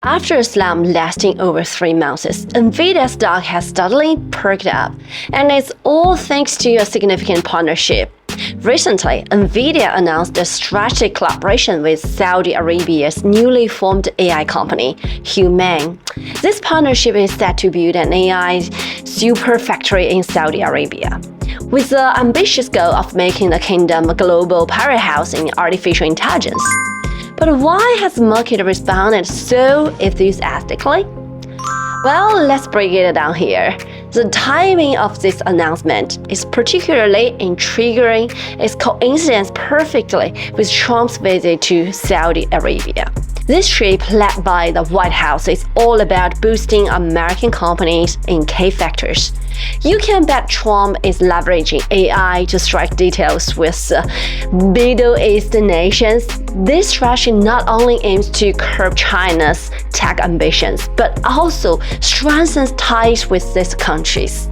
After a slump lasting over 3 months, Nvidia stock has steadily perked up, and it's all thanks to a significant partnership. Recently, Nvidia announced a strategic collaboration with Saudi Arabia's newly formed AI company, Humane. This partnership is set to build an AI super factory in Saudi Arabia, with the ambitious goal of making the kingdom a global powerhouse in artificial intelligence. But why has the market responded so enthusiastically? Well, let's break it down here. The timing of this announcement is particularly intriguing. It coincides perfectly with Trump's visit to Saudi Arabia. This trip, led by the White House, is all about boosting American companies in key sectors. You can bet Trump is leveraging AI to strike deals with Middle East nations. This strategy not only aims to curb China's tech ambitions, but also strengthens ties with these countries.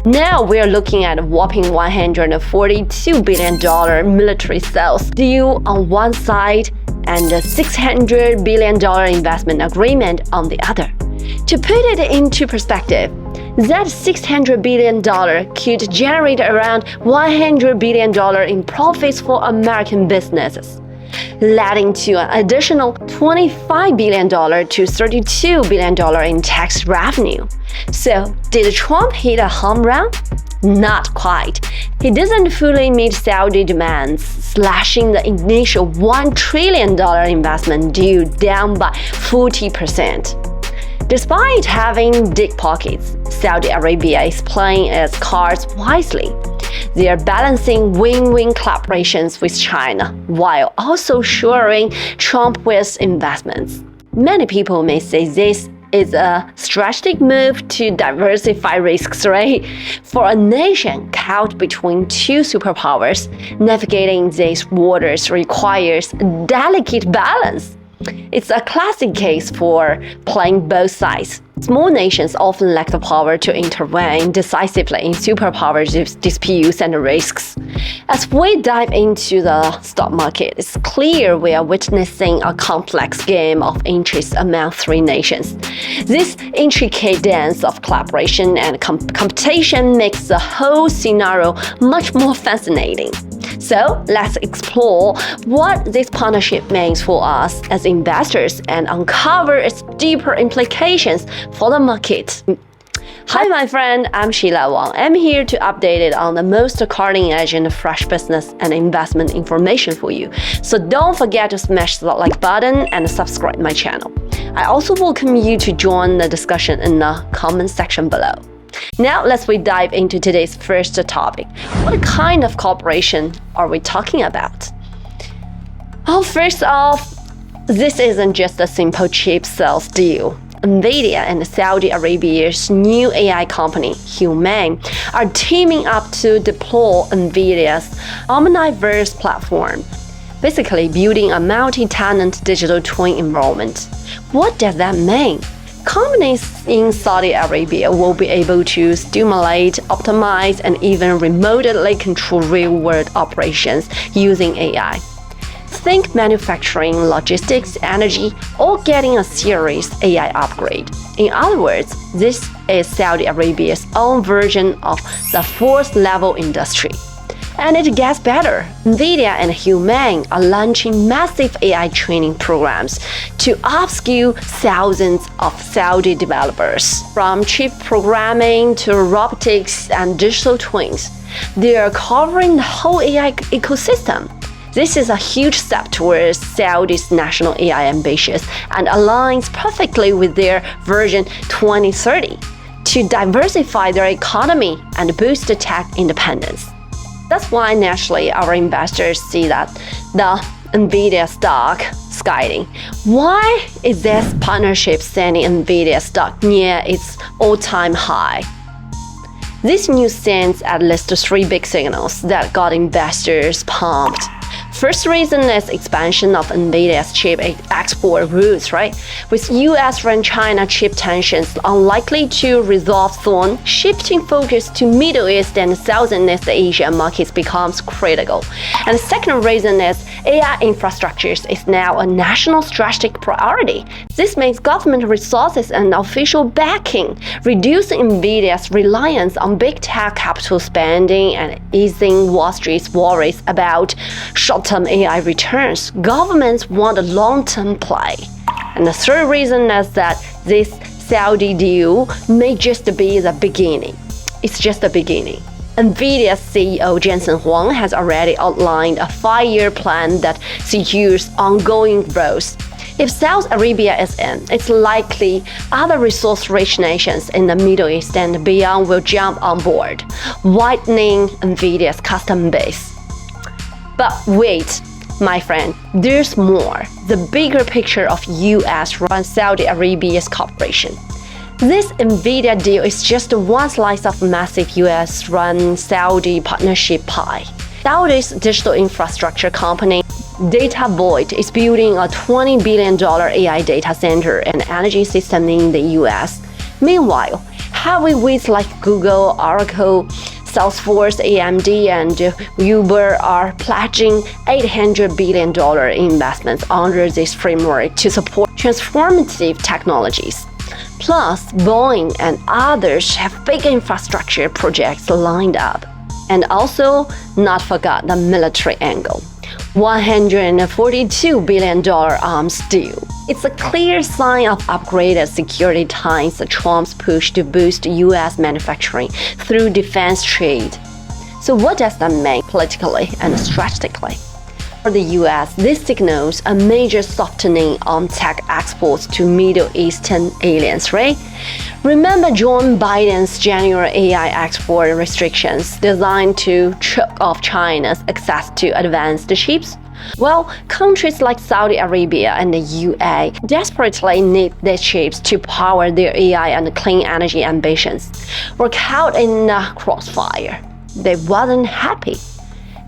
Now we're looking at a whopping $142 billion military sales deal on one side and a $600 billion investment agreement on the other. To put it into perspective, that $600 billion could generate around $100 billion in profits for American businesses, leading to an additional $25 billion to $32 billion in tax revenue. So, did Trump hit a home run? Not quite. He doesn't fully meet Saudi demands, slashing the initial $1 trillion investment deal down by 40%. Despite having deep pockets, Saudi Arabia is playing its cards wisely. They are balancing win-win collaborations with China while also shoring Trump with investments. Many people may say this is a strategic move to diversify risks, right? For a nation caught between two superpowers, navigating these waters requires a delicate balance. It's a classic case for playing both sides. Small nations often lack the power to intervene decisively in superpower disputes and risks. As we dive into the stock market, it's clear we are witnessing a complex game of interests among three nations. This intricate dance of collaboration and competition makes the whole scenario much more fascinating. So let's explore what this partnership means for us as investors and uncover its deeper implications for the market. Hi, my friend, I'm Sheila Wang. I'm here to update it on the most cutting-edge and fresh business and investment information for you. So don't forget to smash the like button and subscribe my channel. I also welcome you to join the discussion in the comment section below. Now let's dive into today's first topic. What kind of cooperation are we talking about? Well, first off, this isn't just a simple chip sales deal. Nvidia and Saudi Arabia's new AI company, Humane, are teaming up to deploy Nvidia's Omniverse platform, basically building a multi-tenant digital twin environment. What does that mean? Companies in Saudi Arabia will be able to stimulate, optimize, and even remotely control real-world operations using AI. Think manufacturing, logistics, energy, or getting a serious AI upgrade. In other words, this is Saudi Arabia's own version of the fourth-level industry. And it gets better. Nvidia and Humane are launching massive AI training programs to upskill thousands of Saudi developers. From chip programming to robotics and digital twins, they are covering the whole AI ecosystem. This is a huge step towards Saudi's national AI ambitions and aligns perfectly with their Vision 2030 to diversify their economy and boost tech independence. That's why naturally our investors see that the Nvidia stock skydiving. Why is this partnership sending Nvidia stock near its all-time high? This news sends at least three big signals that got investors pumped. First reason is expansion of Nvidia's chip export routes, right? With US and China chip tensions unlikely to resolve soon, shifting focus to Middle East and Southeast Asia markets becomes critical. And the second reason is AI infrastructures is now a national strategic priority. This means government resources and official backing, reducing Nvidia's reliance on big tech capital spending and easing Wall Street's worries about short-term AI returns. Governments want a long-term play. And the third reason is that this Saudi deal may just be the beginning. It's just the beginning. Nvidia's CEO Jensen Huang has already outlined a 5-year plan that secures ongoing growth. If Saudi Arabia is in, it's likely other resource-rich nations in the Middle East and beyond will jump on board, widening Nvidia's customer base. But wait, my friend, there's more. The bigger picture of US runs Saudi Arabia's cooperation. This Nvidia deal is just one slice of massive US-run Saudi partnership pie. Saudi's digital infrastructure company Data Void is building a $20 billion AI data center and energy system in the US. Meanwhile, heavyweights like Google, Oracle, Salesforce, AMD, and Uber are pledging $800 billion investments under this framework to support transformative technologies. Plus, Boeing and others have big infrastructure projects lined up. And also, not forget the military angle. $142 billion arms deal. It's a clear sign of upgraded security ties Trump's push to boost US manufacturing through defense trade. So what does that mean politically and strategically? For the US, this signals a major softening on tech exports to Middle Eastern aliens, right? Remember Joe Biden's January AI export restrictions designed to choke off China's access to advanced chips? Well, countries like Saudi Arabia and the UAE desperately need these chips to power their AI and clean energy ambitions. Were caught in the crossfire. They wasn't happy.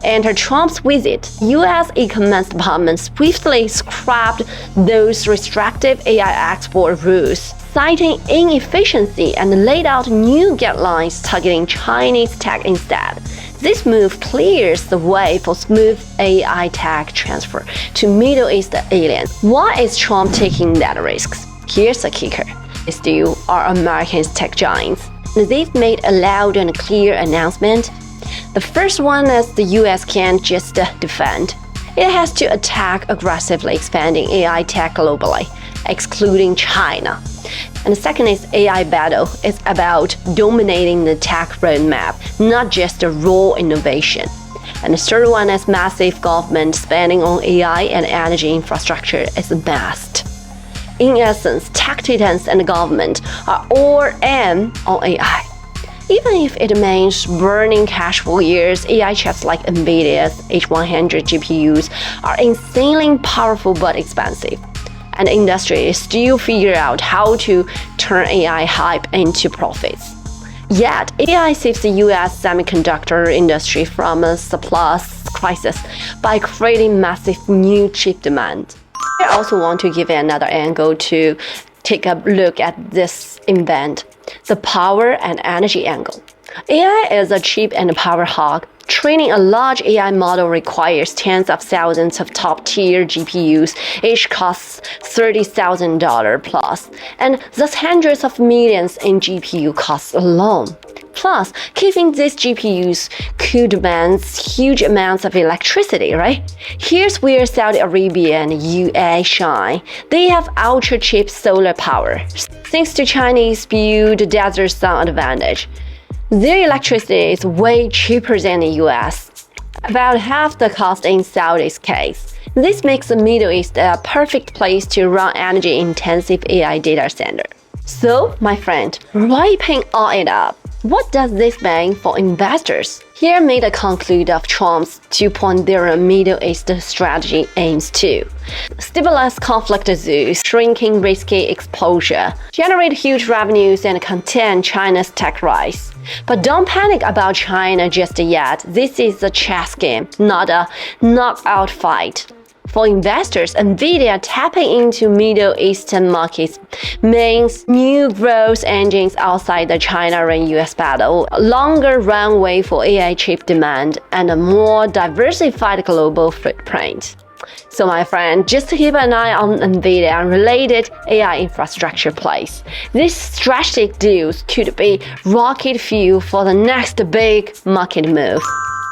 Enter Trump's visit, U.S. e-commerce department swiftly scrapped those restrictive AI export rules, citing inefficiency and laid out new guidelines targeting Chinese tech instead. This move clears the way for smooth AI tech transfer to Middle East aliens. Why is Trump taking that risk? Here's the kicker. These two are American tech giants. They've made a loud and clear announcement. The first one is the US can't just defend. It has to attack aggressively expanding AI tech globally, excluding China. And the second is AI battle. It's about dominating the tech roadmap, not just the raw innovation. And the third one is massive government spending on AI and energy infrastructure is a must. In essence, tech titans and the government are all in on AI. Even if it means burning cash for years, AI chips like Nvidia's H100 GPUs are insanely powerful but expensive. And the industry is still figuring out how to turn AI hype into profits. Yet, AI saves the US semiconductor industry from a supply crisis by creating massive new chip demand. I also want to give another angle to take a look at this event. The power and energy angle. AI is a cheap and power hog. Training a large AI model requires tens of thousands of top-tier GPUs, each costs $30,000 plus, and thus hundreds of millions in GPU costs alone. Plus, keeping these GPUs could demand huge amounts of electricity, right? Here's where Saudi Arabia and UAE shine. They have ultra-cheap solar power, thanks to Chinese build desert sun advantage. Their electricity is way cheaper than the US, about half the cost in Saudi's case. This makes the Middle East a perfect place to run energy-intensive AI data center. So, my friend, wrapping all it up, What does this mean for investors? Here may the conclude of Trump's 2.0 Middle East strategy aims to stabilize conflict zones, shrinking risky exposure, generate huge revenues and contain China's tech rise. But don't panic about China just yet. This is a chess game, not a knockout fight. For investors, Nvidia tapping into Middle Eastern markets means new growth engines outside the China and US battle, a longer runway for AI chip demand, and a more diversified global footprint. So my friend, just keep an eye on Nvidia and related AI infrastructure plays. These strategic deals could be rocket fuel for the next big market move.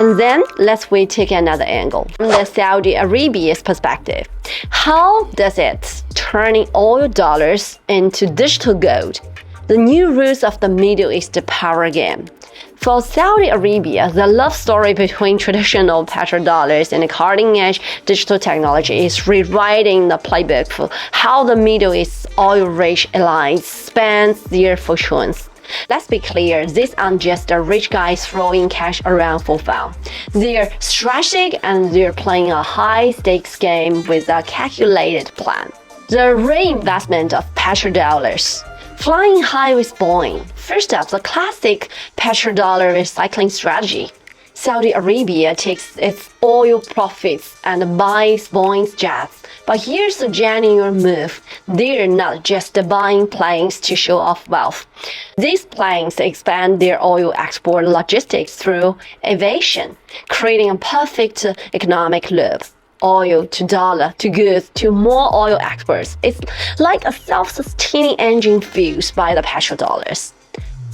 And then let's take another angle from the Saudi Arabia's perspective. How does it turning oil dollars into digital gold? The new rules of the Middle East power game. For Saudi Arabia, the love story between traditional petrodollars and cutting-edge digital technology is rewriting the playbook for how the Middle East oil-rich allies spends their fortunes. Let's be clear, these aren't just the rich guys throwing cash around for fun. They're strategic and they're playing a high-stakes game with a calculated plan. The reinvestment of petrodollars. Flying high with Boeing. First up, the classic petrodollar recycling strategy. Saudi Arabia takes its oil profits and buys Boeing's jets. But here's the genuine move. They're not just buying planes to show off wealth. These planes expand their oil export logistics through aviation, creating a perfect economic loop. Oil to dollar to goods to more oil exports. It's like a self-sustaining engine fueled by the petrodollars.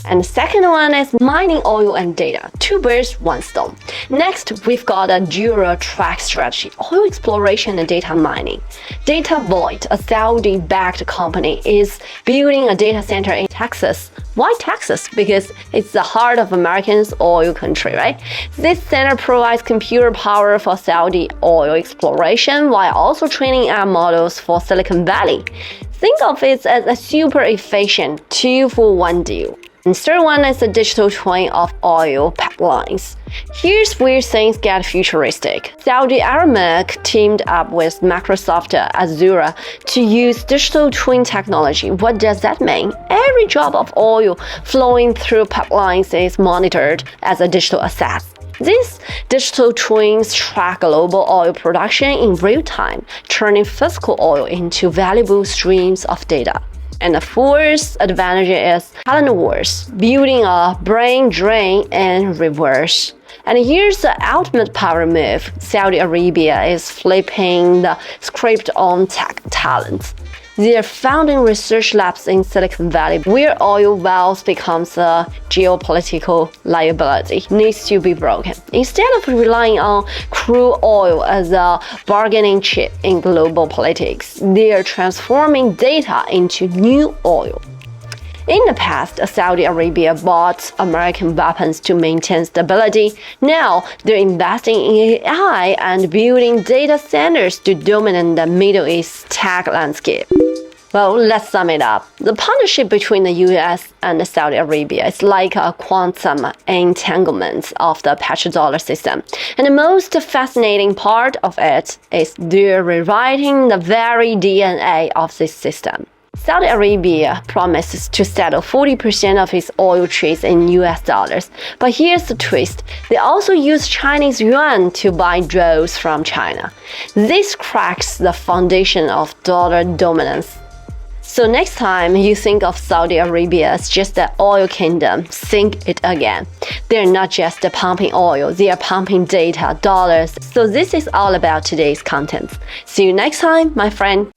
And the second one is mining oil and data. Two birds, one stone. Next, we've got a dual track strategy, oil exploration and data mining. Data Void, a Saudi-backed company, is building a data center in Texas. Why Texas? Because it's the heart of America's oil country, right? This center provides computer power for Saudi oil exploration while also training our models for Silicon Valley. Think of it as a super efficient 2-for-1 deal. And third one is the digital twin of oil pipelines. Here's where things get futuristic. Saudi Arabia teamed up with Microsoft Azure to use digital twin technology. What does that mean? Every drop of oil flowing through pipelines is monitored as a digital asset. These digital twins track global oil production in real time, turning physical oil into valuable streams of data. And the fourth advantage is talent wars, building a brain drain in reverse. And here's the ultimate power move. Saudi Arabia is flipping the script on tech talent. They're founding research labs in Silicon Valley where oil wealth becomes a geopolitical liability, needs to be broken. Instead of relying on crude oil as a bargaining chip in global politics, they're transforming data into new oil. In the past, Saudi Arabia bought American weapons to maintain stability. Now, they're investing in AI and building data centers to dominate the Middle East tech landscape. Well, let's sum it up. The partnership between the US and Saudi Arabia is like a quantum entanglement of the petrodollar system. And the most fascinating part of it is they're rewriting the very DNA of this system. Saudi Arabia promises to settle 40% of its oil trades in US dollars. But here's the twist. They also use Chinese yuan to buy drones from China. This cracks the foundation of dollar dominance. So next time you think of Saudi Arabia as just an oil kingdom, think it again. They're not just pumping oil, they are pumping data, dollars. So this is all about today's content. See you next time, my friend.